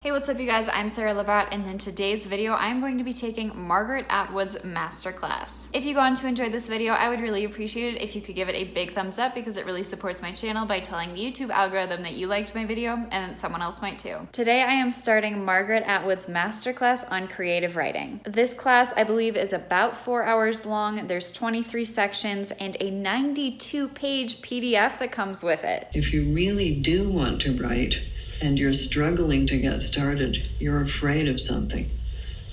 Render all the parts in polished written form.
Hey, what's up you guys? I'm Sarah Labat, and in today's video, I'm going to be taking Margaret Atwood's Masterclass. If you go on to enjoy this video, I would really appreciate it if you could give it a big thumbs up because it really supports my channel by telling the YouTube algorithm that you liked my video and that someone else might too. Today, I am starting Margaret Atwood's Masterclass on creative writing. This class, I believe, is about 4 hours long. There's 23 sections and a 92-page PDF that comes with it. If you really do want to write, and you're struggling to get started, you're afraid of something.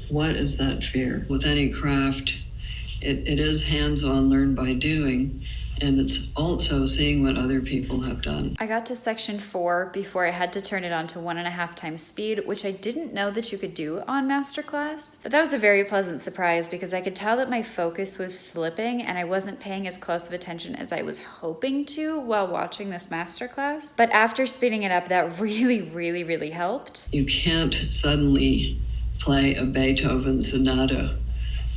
What is that fear? With any craft, it is hands-on, learn by doing, and it's also seeing what other people have done. I got to section 4 before I had to turn it on to 1.5 times speed, which I didn't know that you could do on Masterclass. But that was a very pleasant surprise because I could tell that my focus was slipping and I wasn't paying as close of attention as I was hoping to while watching this Masterclass. But after speeding it up, that really helped. You can't suddenly play a Beethoven sonata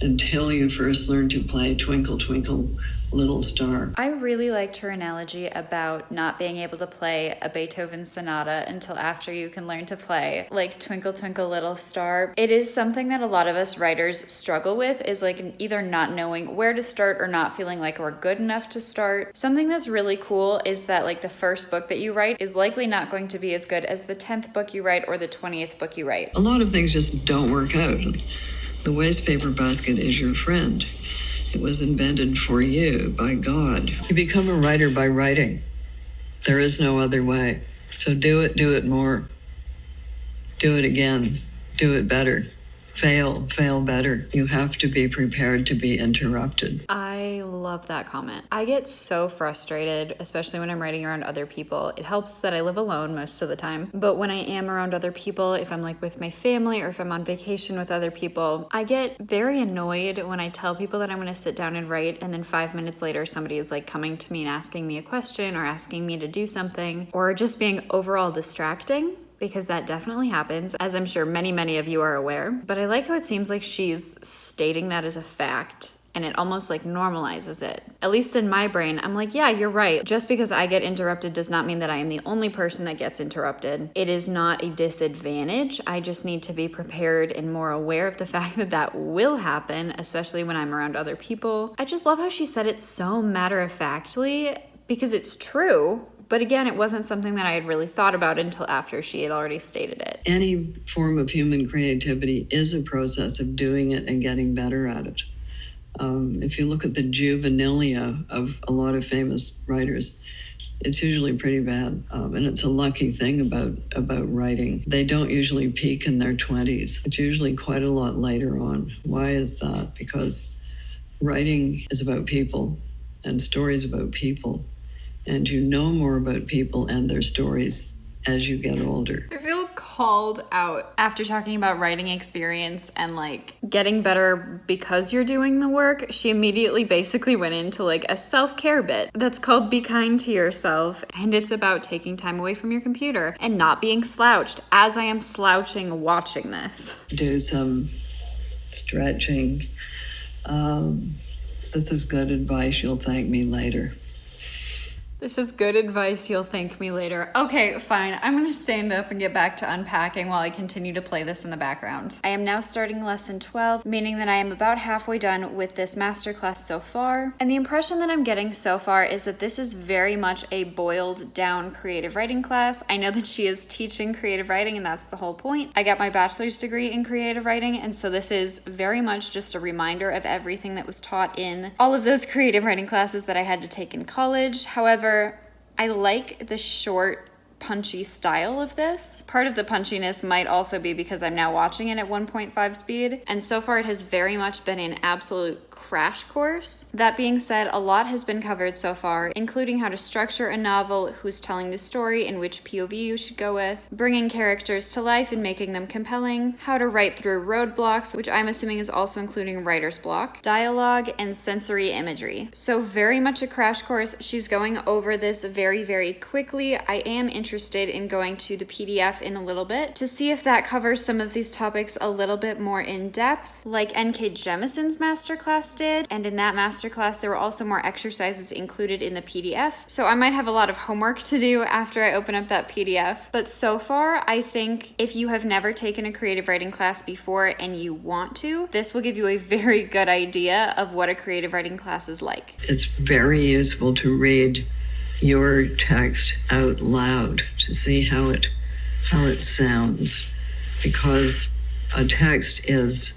until you first learn to play Twinkle Twinkle Little Star. I really liked her analogy about not being able to play a Beethoven sonata until after you can learn to play like Twinkle Twinkle Little Star. It is something that a lot of us writers struggle with, is like either not knowing where to start or not feeling like we're good enough to start. Something that's really cool is that like the first book that you write is likely not going to be as good as the 10th book you write or the 20th book you write. A lot of things just don't work out. The wastepaper basket is your friend. It was invented for you by God. You become a writer by writing. There is no other way. So do it more. Do it again. Do it better. Fail better. You have to be prepared to be interrupted. I love that comment. I get so frustrated, especially when I'm writing around other people. It helps that I live alone most of the time. But when I am around other people, if I'm like with my family or if I'm on vacation with other people, I get very annoyed when I tell people that I'm going to sit down and write and then 5 minutes later somebody is like coming to me and asking me a question or asking me to do something or just being overall distracting. Because that definitely happens, as I'm sure many of you are aware. But I like how it seems like she's stating that as a fact and it almost like normalizes it. At least in my brain, I'm like, yeah, you're right. Just because I get interrupted does not mean that I am the only person that gets interrupted. It is not a disadvantage. I just need to be prepared and more aware of the fact that that will happen, especially when I'm around other people. I just love how she said it so matter-of-factly because it's true. But again, it wasn't something that I had really thought about until after she had already stated it. Any form of human creativity is a process of doing it and getting better at it. If you look at the juvenilia of a lot of famous writers, it's usually pretty bad. And it's a lucky thing about writing. They don't usually peak in their 20s. It's usually quite a lot later on. Why is that? Because writing is about people and stories about people. And you know more about people and their stories as you get older. I feel called out after talking about writing experience and like getting better because you're doing the work. She immediately basically went into like a self-care bit that's called Be Kind to Yourself. And it's about taking time away from your computer and not being slouched as I am slouching watching this. Do some stretching. This is good advice. You'll thank me later. This is good advice, you'll thank me later. Okay, fine. I'm gonna stand up and get back to unpacking while I continue to play this in the background. I am now starting lesson 12, meaning that I am about halfway done with this masterclass so far. And the impression that I'm getting so far is that this is very much a boiled down creative writing class. I know that she is teaching creative writing and that's the whole point. I got my bachelor's degree in creative writing, and so this is very much just a reminder of everything that was taught in all of those creative writing classes that I had to take in college. However, I like the short, punchy style of this. Part of the punchiness might also be because I'm now watching it at 1.5 speed, and so far it has very much been an absolute crash course. That being said, a lot has been covered so far, including how to structure a novel, who's telling the story, and which POV you should go with, bringing characters to life and making them compelling, how to write through roadblocks, which I'm assuming is also including writer's block, dialogue, and sensory imagery. So very much a crash course. She's going over this very quickly. I am interested in going to the PDF in a little bit to see if that covers some of these topics a little bit more in depth, like N.K. Jemison's masterclass did, and in that masterclass there were also more exercises included in the PDF, so I might have a lot of homework to do after I open up that PDF. But so far, I think if you have never taken a creative writing class before and you want to, this will give you a very good idea of what a creative writing class is like. It's very useful to read your text out loud to see how it sounds, because a text is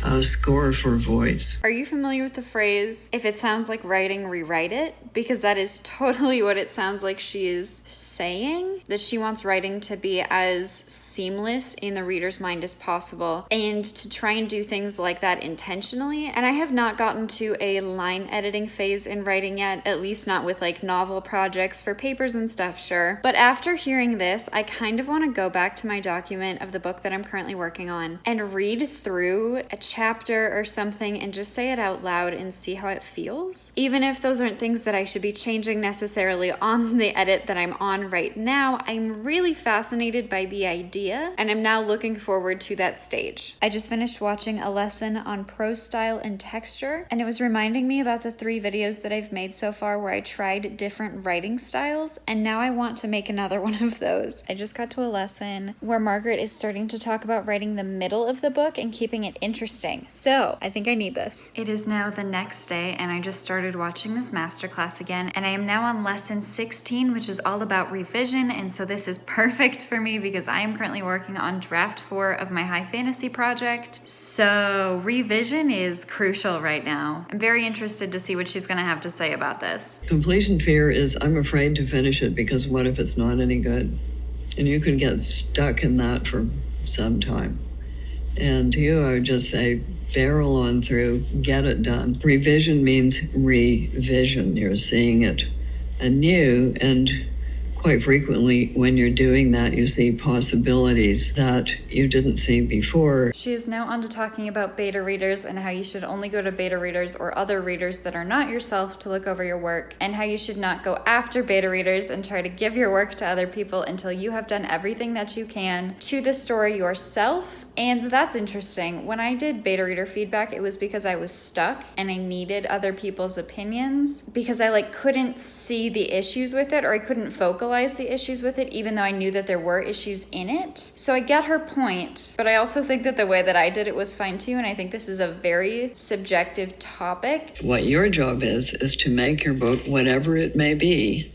a score for voice. Are you familiar with the phrase, if it sounds like writing, rewrite it? Because that is totally what it sounds like she is saying, that she wants writing to be as seamless in the reader's mind as possible, and to try and do things like that intentionally. And I have not gotten to a line editing phase in writing yet, at least not with like novel projects for papers and stuff, sure. But after hearing this, I kind of want to go back to my document of the book that I'm currently working on and read through a chapter or something and just say it out loud and see how it feels. Even if those aren't things that I should be changing necessarily on the edit that I'm on right now, I'm really fascinated by the idea and I'm now looking forward to that stage. I just finished watching a lesson on prose style and texture, and it was reminding me about the 3 videos that I've made so far where I tried different writing styles, and now I want to make another one of those. I just got to a lesson where Margaret is starting to talk about writing the middle of the book and keeping it interesting. So I think I need this. It is now the next day and I just started watching this masterclass again, and I am now on lesson 16, which is all about revision. And so this is perfect for me because I am currently working on draft 4 of my high fantasy project. So revision is crucial right now. I'm very interested to see what she's gonna have to say about this. Completion fear is I'm afraid to finish it because what if it's not any good? And you could get stuck in that for some time. And to you, I would just say, barrel on through, get it done. Revision means revision. You're seeing it anew, and quite frequently when you're doing that, you see possibilities that you didn't see before. She is now on to talking about beta readers and how you should only go to beta readers or other readers that are not yourself to look over your work, and how you should not go after beta readers and try to give your work to other people until you have done everything that you can to the story yourself. And that's interesting. When I did beta reader feedback, it was because I was stuck and I needed other people's opinions because I couldn't see the issues with it, or I couldn't vocalize the issues with it, even though I knew that there were issues in it. So I get her point, but I also think that the way that I did it was fine too, and I think this is a very subjective topic. What your job is to make your book, whatever it may be,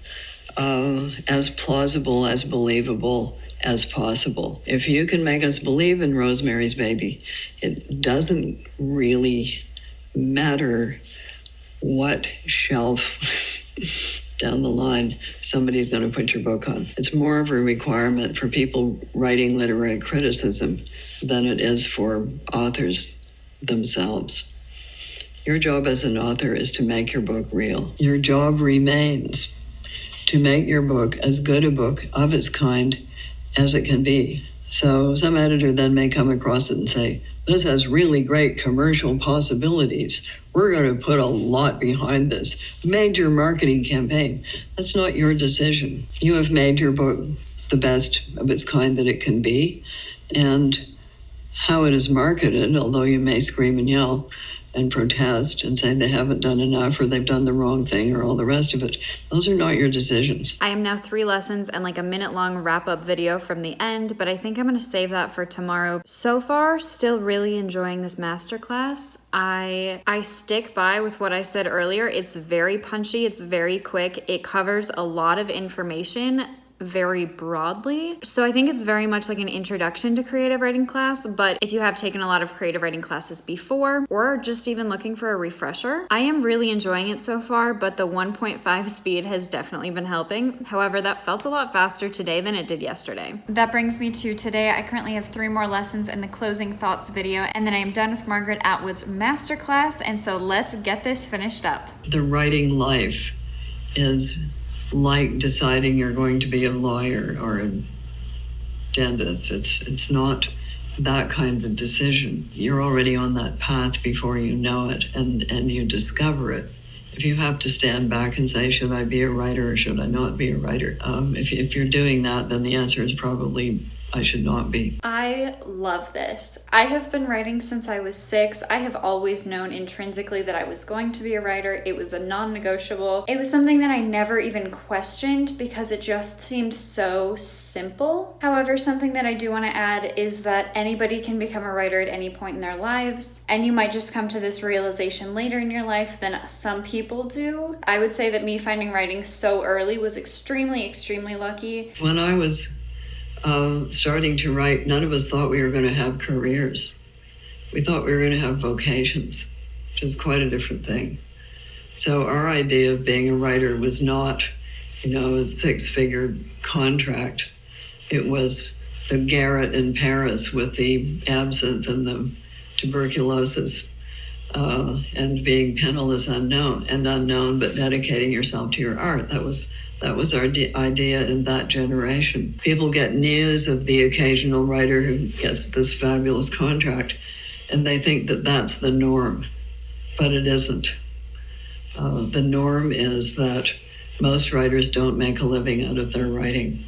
as plausible, as believable as possible. If you can make us believe in Rosemary's Baby, it doesn't really matter what shelf down the line somebody's going to put your book on. It's more of a requirement for people writing literary criticism than it is for authors themselves. Your job as an author is to make your book real. Your job remains to make your book as good a book of its kind as it can be. So some editor then may come across it and say, this has really great commercial possibilities. We're going to put a lot behind this. Major marketing campaign. That's not your decision. You have made your book the best of its kind that it can be. And how it is marketed, although you may scream and yell and protest and say they haven't done enough or they've done the wrong thing or all the rest of it, those are not your decisions. I am now 3 lessons and a minute-long wrap-up video from the end, but I think I'm going to save that for tomorrow. So far, still really enjoying this masterclass. I stick by with what I said earlier. It's very punchy, it's very quick, it covers a lot of information very broadly. So I think it's very much like an introduction to creative writing class, but if you have taken a lot of creative writing classes before, or just even looking for a refresher, I am really enjoying it so far, but the 1.5 speed has definitely been helping. However, that felt a lot faster today than it did yesterday. That brings me to today. I currently have 3 more lessons in the closing thoughts video, and then I am done with Margaret Atwood's masterclass, and so let's get this finished up. The writing life is like deciding you're going to be a lawyer or a dentist. It's not that kind of decision. You're already on that path before you know it, and you discover it. If you have to stand back and say, should I be a writer or should I not be a writer? If you're doing that, then the answer is probably I should not be. I love this. I have been writing since I was 6. I have always known intrinsically that I was going to be a writer. It was a non-negotiable. It was something that I never even questioned because it just seemed so simple. However, something that I do want to add is that anybody can become a writer at any point in their lives, and you might just come to this realization later in your life than some people do. I would say that me finding writing so early was extremely, extremely lucky. When I was starting to write, none of us thought we were going to have careers. We thought we were going to have vocations, which is quite a different thing. So our idea of being a writer was not, a 6-figure contract. It was the garret in Paris with the absinthe and the tuberculosis, and being penniless unknown, but dedicating yourself to your art. That was our idea in that generation. People get news of the occasional writer who gets this fabulous contract, and they think that that's the norm, but it isn't. The norm is that most writers don't make a living out of their writing.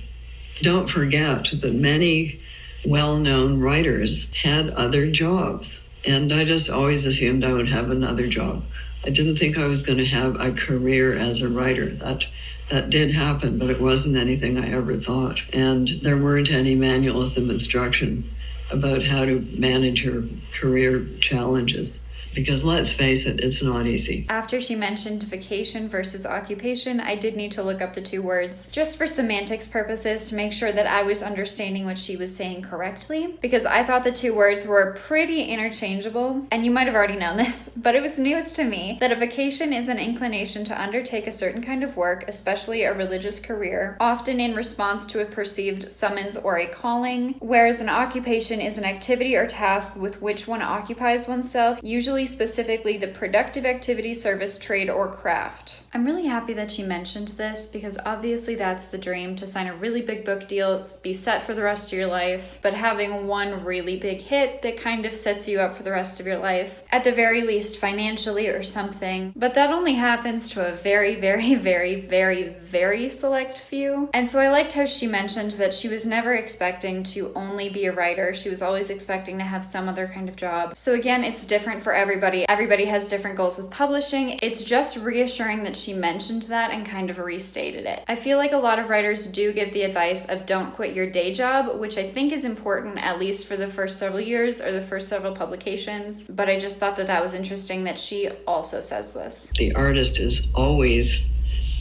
Don't forget that many well-known writers had other jobs, and I just always assumed I would have another job. I didn't think I was going to have a career as a writer. That did happen, but it wasn't anything I ever thought. And there weren't any manuals of instruction about how to manage your career challenges. Because let's face it, it's not easy. After she mentioned vocation versus occupation, I did need to look up the two words just for semantics purposes to make sure that I was understanding what she was saying correctly, because I thought the two words were pretty interchangeable, and you might have already known this, but it was news to me that a vocation is an inclination to undertake a certain kind of work, especially a religious career, often in response to a perceived summons or a calling, whereas an occupation is an activity or task with which one occupies oneself, usually specifically the productive activity, service, trade, or craft. I'm really happy that she mentioned this because obviously that's the dream, to sign a really big book deal, be set for the rest of your life, but having one really big hit that kind of sets you up for the rest of your life, at the very least financially or something. But that only happens to a very, very, very, very, very select few. And so I liked how she mentioned that she was never expecting to only be a writer. She was always expecting to have some other kind of job. So again, it's different for everybody. Everybody has different goals with publishing. It's just reassuring that she mentioned that and kind of restated it. I feel like a lot of writers do give the advice of don't quit your day job, which I think is important at least for the first several years or the first several publications. But I just thought that that was interesting that she also says this. The artist is always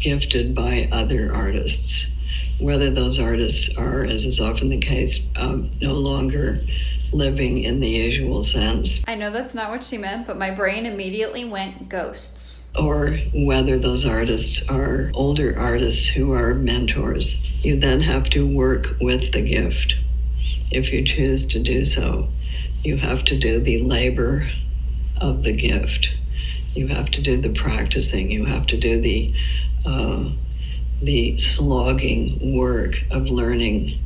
gifted by other artists, whether those artists are, as is often the case, no longer living in the usual sense. I know that's not what she meant, but my brain immediately went ghosts. Or whether those artists are older artists who are mentors. You then have to work with the gift. If you choose to do so, you have to do the labor of the gift. You have to do the practicing. You have to do the slogging work of learning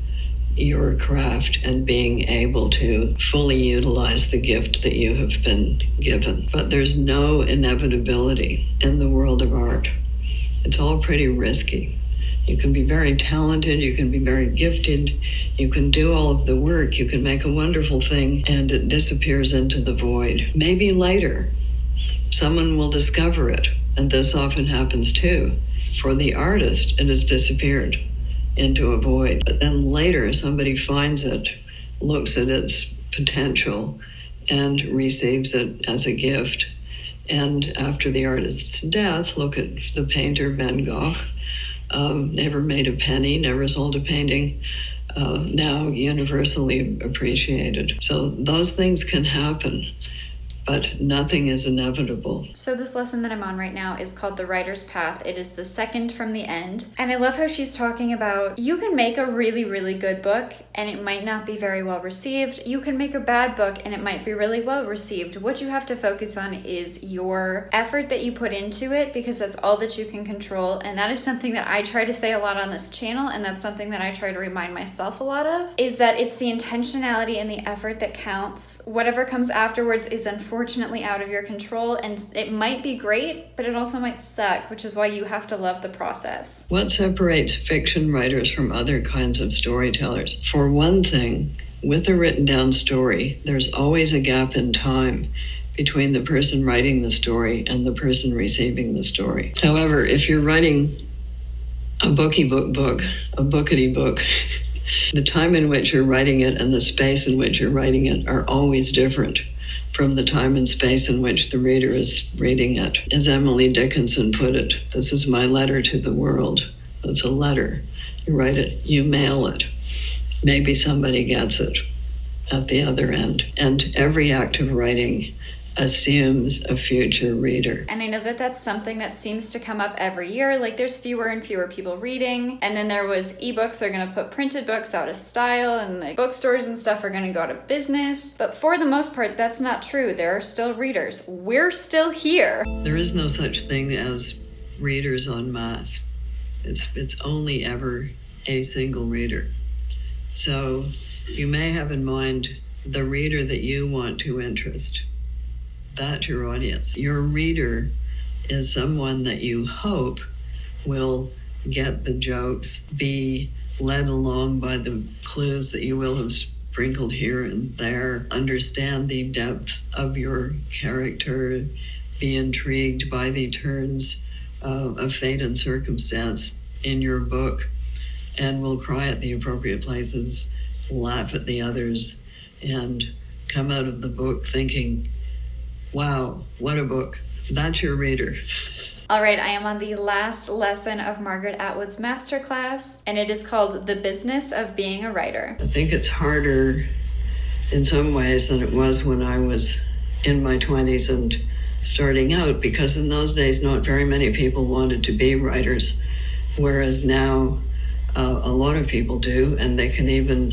your craft and being able to fully utilize the gift that you have been given. But there's no inevitability in the world of art. It's all pretty risky. You can be very talented, you can be very gifted, you can do all of the work, you can make a wonderful thing, and it disappears into the void. Maybe later, someone will discover it, and this often happens too. For the artist, it has disappeared into a void. But then later somebody finds it, looks at its potential, and receives it as a gift. And after the artist's death, look at the painter Van Gogh, never made a penny, never sold a painting, now universally appreciated. So those things can happen, but nothing is inevitable. So this lesson that I'm on right now is called The Writer's Path. It is the second from the end. And I love how she's talking about you can make a really, really good book and it might not be very well received. You can make a bad book and it might be really well received. What you have to focus on is your effort that you put into it, because that's all that you can control. And that is something that I try to say a lot on this channel, and that's something that I try to remind myself a lot of, is that it's the intentionality and the effort that counts. Whatever comes afterwards is unfortunate. unfortunately out of your control, and it might be great, but it also might suck, which is why you have to love the process. What separates fiction writers from other kinds of storytellers? For one thing, with a written down story, there's always a gap in time between the person writing the story and the person receiving the story. However, if you're writing a bookity book, the time in which you're writing it and the space in which you're writing it are always different from the time and space in which the reader is reading it. As Emily Dickinson put it, this is my letter to the world. It's a letter. You write it, you mail it. Maybe somebody gets it at the other end. And every act of writing assumes a future reader. And I know that that's something that seems to come up every year. Like, there's fewer and fewer people reading, and then there was ebooks are gonna put printed books out of style, and like bookstores and stuff are gonna go out of business. But for the most part, that's not true. There are still readers. We're still here. There is no such thing as readers en masse. It's only ever a single reader. So you may have in mind the reader that you want to interest. That's your audience. Your reader is someone that you hope will get the jokes, be led along by the clues that you will have sprinkled here and there, understand the depth of your character, be intrigued by the turns of fate and circumstance in your book, and will cry at the appropriate places, laugh at the others, and come out of the book thinking, wow, what a book. That's your reader. All right, I am on the last lesson of Margaret Atwood's Masterclass, and it is called The Business of Being a Writer. I think it's harder in some ways than it was when I was in my 20s and starting out, because in those days, not very many people wanted to be writers, whereas now a lot of people do, and they can even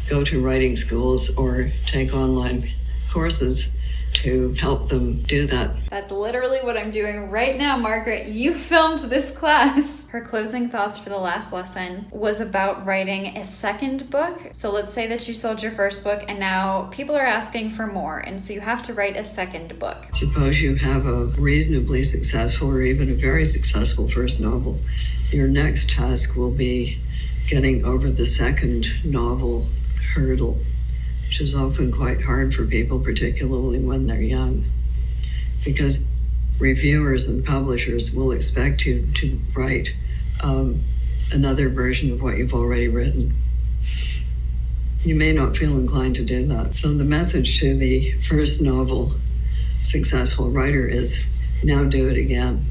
go to writing schools or take online courses to help them do that. That's literally what I'm doing right now, Margaret. You filmed this class. Her closing thoughts for the last lesson was about writing a second book. So let's say that you sold your first book and now people are asking for more, and so you have to write a second book. Suppose you have a reasonably successful or even a very successful first novel. Your next task will be getting over the second novel hurdle, which is often quite hard for people, particularly when they're young, because reviewers and publishers will expect you to write another version of what you've already written. You may not feel inclined to do that. So the message to the first novel successful writer is, now do it again.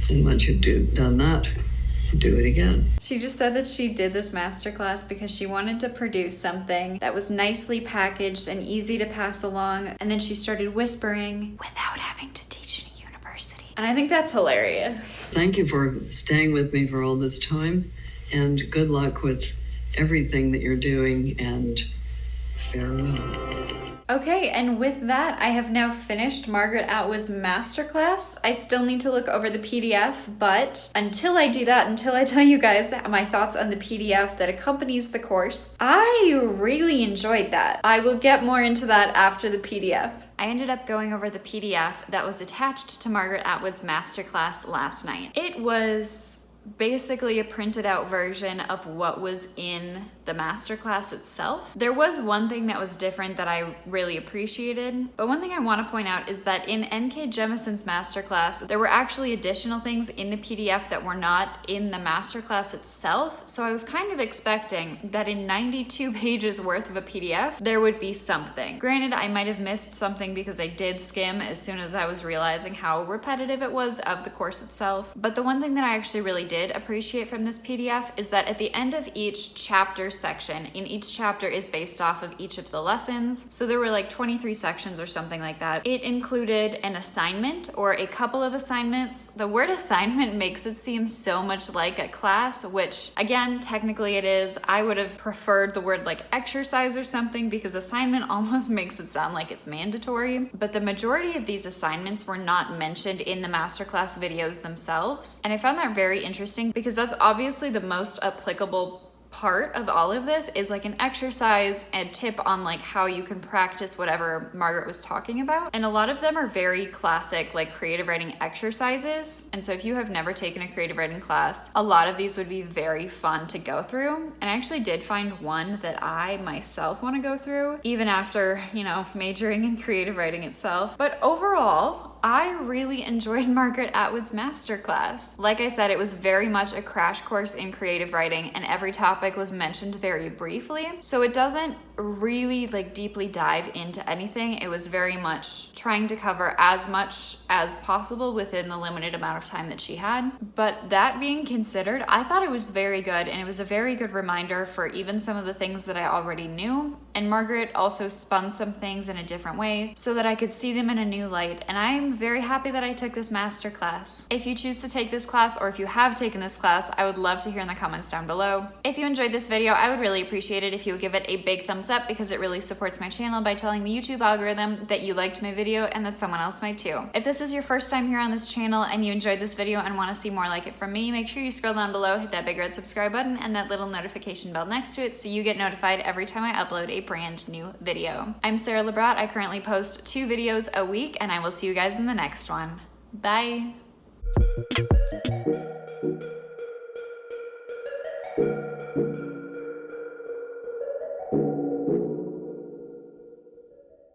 And once you've done that, do it again. She just said that she did this masterclass because she wanted to produce something that was nicely packaged and easy to pass along, and then she started whispering without having to teach in a university. And I think that's hilarious. Thank you for staying with me for all this time, and good luck with everything that you're doing, and farewell. Okay, and with that, I have now finished Margaret Atwood's Masterclass. I still need to look over the PDF, but until I do that, until I tell you guys my thoughts on the PDF that accompanies the course, I really enjoyed that. I will get more into that after the PDF. I ended up going over the PDF that was attached to Margaret Atwood's Masterclass last night. It was basically a printed out version of what was in the masterclass itself. There was one thing that was different that I really appreciated, but one thing I want to point out is that in N.K. Jemison's masterclass, there were actually additional things in the PDF that were not in the masterclass itself, so I was kind of expecting that in 92 pages worth of a PDF, there would be something. Granted, I might have missed something because I did skim as soon as I was realizing how repetitive it was of the course itself, but the one thing that I actually really did appreciate from this PDF is that at the end of each chapter section, in each chapter is based off of each of the lessons. So there were like 23 sections or something like that. It included an assignment or a couple of assignments. The word assignment makes it seem so much like a class, which again, technically it is. I would have preferred the word like exercise or something because assignment almost makes it sound like it's mandatory. But the majority of these assignments were not mentioned in the masterclass videos themselves. And I found that very interesting because that's obviously the most applicable part of all of this is like an exercise and tip on like how you can practice whatever Margaret was talking about. And a lot of them are very classic like creative writing exercises. And so if you have never taken a creative writing class, a lot of these would be very fun to go through. And I actually did find one that I myself want to go through, even after, you know, majoring in creative writing itself. But overall, I really enjoyed Margaret Atwood's masterclass. Like I said, it was very much a crash course in creative writing, and every topic was mentioned very briefly. So it doesn't really like deeply dive into anything. It was very much trying to cover as much as possible within the limited amount of time that she had. But that being considered, I thought it was very good, and it was a very good reminder for even some of the things that I already knew. And Margaret also spun some things in a different way so that I could see them in a new light. And I'm very happy that I took this masterclass. If you choose to take this class, or if you have taken this class, I would love to hear in the comments down below. If you enjoyed this video, I would really appreciate it if you would give it a big thumbs up, because it really supports my channel by telling the YouTube algorithm that you liked my video and that someone else might too. If this is your first time here on this channel and you enjoyed this video and want to see more like it from me, make sure you scroll down below, hit that big red subscribe button and that little notification bell next to it so you get notified every time I upload a brand new video. I'm Sarah Labrat. I currently post 2 videos a week, and I will see you guys in the next one. Bye.